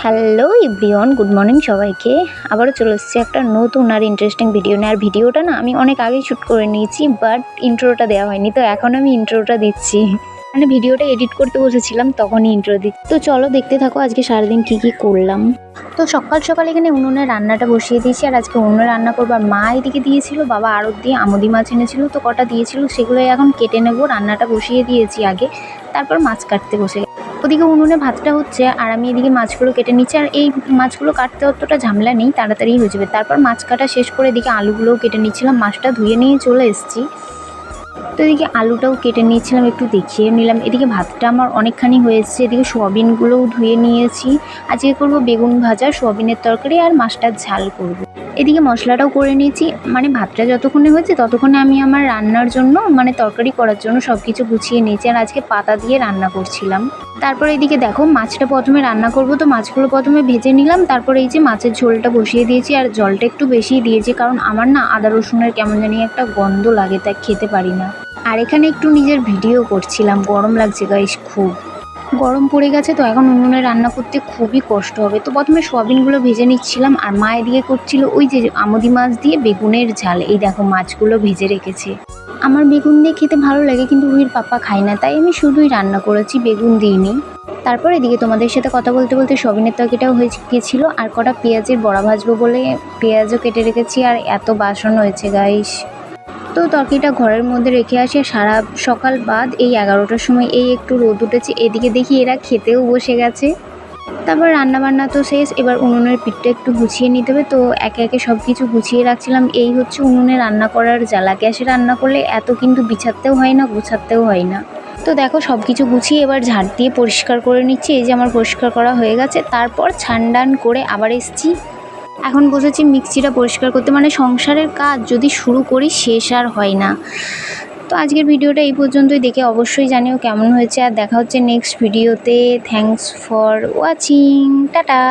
Hello everyone, good morning সবাইকে। আবারও চলে এসেছি একটা নতুন আর ইন্টারেস্টিং ভিডিও নিয়ে। আর ভিডিওটা না আমি অনেক আগেই শ্যুট করে নিয়েছি, বাট ইন্ট্রোটা দেওয়া হয়নি, তো এখন আমি ইন্ট্রোটা দিচ্ছি। মানে ভিডিওটা এডিট করতে বসেছিলাম, তখনই ইন্ট্রো দিচ্ছি। তো চলো দেখতে থাকো আজকে সারাদিন কী কী করলাম। তো সকাল সকাল এখানে উনুনে রান্নাটা বসিয়ে দিয়েছি, আর আজকে উনুনে রান্না করবো। আর মা এদিকে দিয়েছিল, বাবা আড়ত দিয়ে আমুদি মাছ এনেছিল, তো কটা দিয়েছিল সেগুলোই এখন কেটে নেবো। রান্নাটা বসিয়ে দিয়েছি আগে, তারপর মাছ কাটতে বসে। ওদিকে উনুনে ভাতটা হচ্ছে আর আমি এদিকে মাছগুলো কেটে নিচ্ছি। আর এই মাছগুলো কাটতে অতটা ঝামেলা নেই, তাড়াতাড়ি হয়ে যাবে। তারপর মাছ কাটা শেষ করে এদিকে আলুগুলোও কেটে নিচ্ছিলাম। মাছটা ধুয়ে নিয়ে চলে এসেছি, তো এদিকে আলুটাও কেটে নিয়েছিলাম, একটু দেখিয়ে নিলাম। এদিকে ভাতটা আমার অনেকখানি হয়েছে। এদিকে সোয়াবিনগুলোও ধুয়ে নিয়েছি। আজকে করবো বেগুন ভাজা, সোয়াবিনের তরকারি আর মাছটার ঝাল করব। এদিকে মশলাটাও করে নিয়েছি, মানে ভাতটা যতক্ষণে হয়েছে ততক্ষণে আমি আমার রান্নার জন্য মানে তরকারি করার জন্য সব কিছু গুছিয়ে নিয়েছি। আর আজকে পাতা দিয়ে রান্না করছিলাম। তারপর এদিকে দেখো মাছটা প্রথমে রান্না করব, তো মাছগুলো প্রথমে ভেজে নিলাম। তারপর এই যে মাছের ঝোলটা বসিয়ে দিয়েছি, আর জলটা একটু বেশিই দিয়েছি, কারণ আমার না আদা রসুনের কেমন জানি একটা গন্ধ লাগে, তাই খেতে পারি না। আর এখানে একটু নিজের ভিডিও করছিলাম, গরম লাগছে গাইস, খুব গরম পড়ে গেছে, তো এখন উনুনে রান্না করতে খুবই কষ্ট হবে। তো প্রথমে সোয়াবিনগুলো ভেজে নিচ্ছিলাম, আর মা এদিকে করছিল ওই যে আমুদি মাছ দিয়ে বেগুনের ঝাল। এই দেখো মাছগুলো ভেজে রেখেছে। আমার বেগুন দিয়ে খেতে ভালো লাগে, কিন্তু রুহির পাপা খায় না, তাই আমি শুধুই রান্না করেছি, বেগুন দিইনি। তারপর এদিকে তোমাদের সাথে কথা বলতে বলতে সোয়াবিনের তরকারিটাও হয়ে গিয়েছিলো। আর কটা পেঁয়াজের বড়া ভাজবো বলে পেঁয়াজও কেটে রেখেছি। আর এত বাসন হয়েছে গাইস, তো তরকারিটা ঘরের মধ্যে রেখে আসে। সারা সকাল বাদ এই 11টার সময় এই একটু রোদ উঠেছে। এদিকে দেখি এরা খেতেও বসে গেছে। তারপর রান্নাবান্না তো শেষ, এবার উনুনের পিঠটা একটু গুছিয়ে নিতে হবে, তো একে একে সব কিছু গুছিয়ে রাখছিলাম। এই হচ্ছে উনুনে রান্না করার জ্বালা। গ্যাসে রান্না করলে এত কিন্তু বিছাতেও হয় না, গোছাতেও হয় না। তো দেখো সব কিছু গুছিয়ে এবার ঝাড় দিয়ে পরিষ্কার করে নিচ্ছি। এই যে আমার পরিষ্কার করা হয়ে গেছে। তারপর ছানডান করে আবার এসছি, এখন বসেছি মিক্সিটা পরিষ্কার করতে। মানে সংসারের কাজ যদি শুরু করি শেষ আর হয় না। তো আজকের ভিডিওটা এই পর্যন্তই, দেখে অবশ্যই জানিও কেমন হয়েছে। আর দেখা হচ্ছে নেক্সট ভিডিওতে। Thanks for watching, tata.